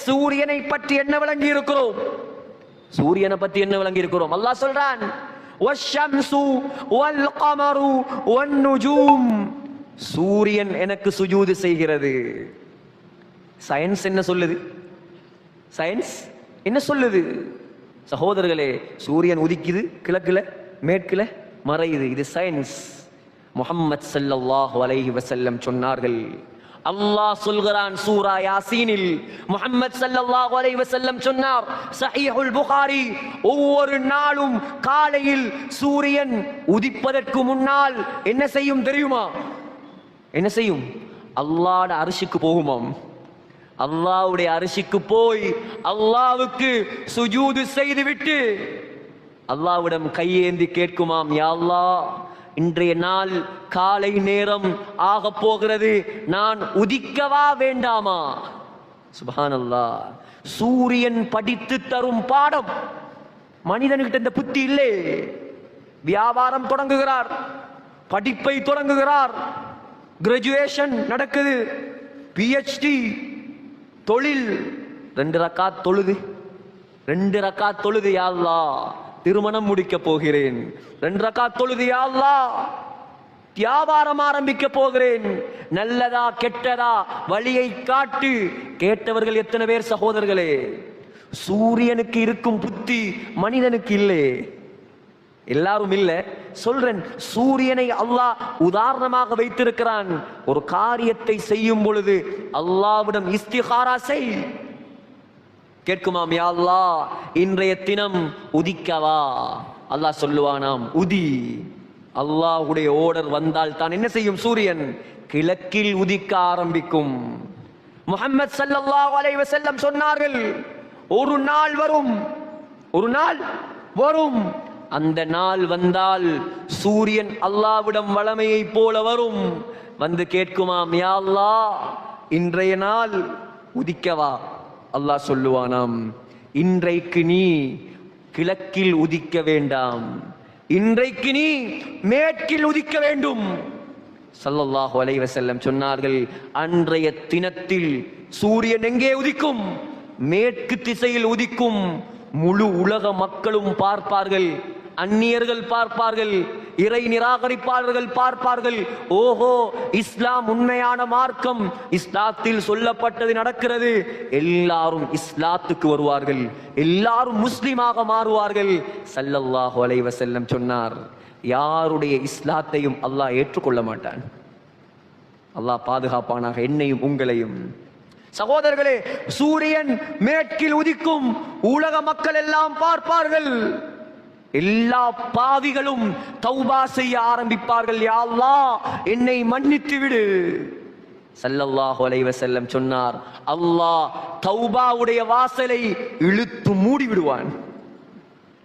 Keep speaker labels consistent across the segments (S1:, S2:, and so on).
S1: சூரியனை பற்றி என்ன விளங்கி இருக்கிறோம்? சூரியனை பற்றி என்ன விளங்கி இருக்கிறோம்? அல்லாஹ் சொல்றான், வஷ்ஷம்சு வல் கமரு வன் நுஜூம். சூரியன் எனக்கு சுஜூது செய்கிறது. சயின்ஸ் என்ன சொல்லுது? சயின்ஸ் என்ன சொல்லுது? சகோதரர்களே, சூரியன் உதிக்குது, கிழக்குல மேற்குல மறையுது. இது சயின்ஸ். முஹம்மது ஸல்லல்லாஹு அலைஹி வஸல்லம் சொன்னார்கள். அல்லாஹ் சொல்கிறான் சூரா யாசீனில், முஹம்மது ஸல்லல்லாஹு அலைஹி வஸல்லம் சொன்னார், ஸஹீஹுல் புகாரி, ஒவ்வொரு நாளும் காலையில் சூரியன் உதிப்பதற்கு முன்னால் என்ன செய்யும் தெரியுமா? என்ன செய்யும்? அல்லாஹ்வுடைய அர்ஷுக்கு போகுமாம். அல்லாஹ்வுடைய அர்ஷுக்கு போய் அல்லாஹ்வுக்கு சுஜூது செய்துவிட்டு அல்லாஹ்விடம் கையேந்தி கேட்குமாம், யா அல்லாஹ், இன்றைய நாள் காலை நேரம் ஆக போகிறது, நான் உதிக்கவா வேண்டாமா? சுப்ஹானல்லாஹ். சூரியன் படித்து தரும் பாடம். மனிதனுக்கிட்ட இந்த புத்தி இல்லை. வியாபாரம் தொடங்குகிறார், படிப்பை தொடங்குகிறார், கிராஜுவேஷன் நடக்குது, PhD, தொழில், 2 ரக்காத் தொழுது, 2 ரக்காத் தொழுது, யா அல்லாஹ் திருமணம் முடிக்க போகிறேன், 2 ரக்காத் தொழுது, யா அல்லாஹ் வியாபாரம் ஆரம்பிக்க போகிறேன், நல்லதா கெட்டதா வழியை காட்டு. கேட்டவர்கள் எத்தனை பேர் சகோதரர்களே? சூரியனுக்கு இருக்கும் புத்தி மனிதனுக்கு இல்லை. எல்லாரும் இல்ல சொல்றேன். சூரியனை அல்லாஹ் உதாரணமாக வைத்திருக்கிறான். ஒரு காரியத்தை செய்யும் பொழுது அல்லாஹ்விடம் இஸ்திகாரா செய். கேட்குமாம், யா அல்லாஹ் இன்றைய தினம் உதிக்கவா? அல்லாஹ் சொல்லுவானாம், உதி. அல்லாஹ்வுடைய ஓர்டர் வந்தால் தான் என்ன செய்யும்? சூரியன் கிழக்கில் உதிக்க ஆரம்பிக்கும். முஹம்மது ஸல்லல்லாஹு அலைஹி வஸல்லம் சொன்னார்கள், ஒரு நாள் வரும், ஒரு நாள் வரும், அந்த நாள் வந்தால் சூரியன் அல்லாஹ்விடம் வளமையை போல வரும். வந்து கேட்குமாம், யா அல்லாஹ் இன்றைய நாள் உதிக்கவா? அல்லாஹ் சொல்லுவானாம், இன்றைக்கு நீ கிழக்கில் உதிக்க வேண்டாம், இன்றைக்கு நீ மேற்கில் உதிக்க வேண்டும். ஸல்லல்லாஹு அலைஹி வஸல்லம் சொன்னார்கள், அன்றைய தினத்தில் சூரியன் எங்கே உதிக்கும்? மேற்கு திசையில் உதிக்கும். முழு உலக மக்களும் பார்ப்பார்கள், அந்நியர்கள் பார்ப்பார்கள், இறை நிராகரிப்பாளர்கள் பார்ப்பார்கள். ஓஹோ, இஸ்லாம் உண்மையான மார்க்கம், இஸ்லாத்தில் சொல்லப்பட்டது நடக்கிறது. எல்லாரும் இஸ்லாத்துக்கு வருவார்கள், எல்லாரும் முஸ்லிமாக மாறுவார்கள். ஸல்லல்லாஹு அலைஹி வஸல்லம் சொன்னார், யாருடைய இஸ்லாத்தையும் அல்லாஹ் ஏற்றுக்கொள்ள மாட்டான். அல்லாஹ் பாதுகாப்பானாக என்னையும் உங்களையும். சகோதரர்களே, சூரியன் மேற்கில் உதிக்கும், உலக மக்கள் எல்லாம் பார்ப்பார்கள், எல்லா பாவிகளும் தௌபா செய்ய ஆரம்பிப்பார்கள். யா அல்லாஹ் என்னை மன்னித்து விடு. ஸல்லல்லாஹு அலைஹி வஸல்லம் சொன்னார், அல்லாஹ் தௌபாவுடைய வாசலை இழுத்து மூடி விடுவான்,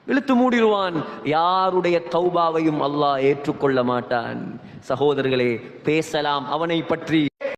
S1: இழுத்து மூடிடுவான். யாருடைய தௌபாவையும் அல்லாஹ் ஏற்றுக்கொள்ள மாட்டான். சகோதரர்களே, பேசலாம் அவனை பற்றி.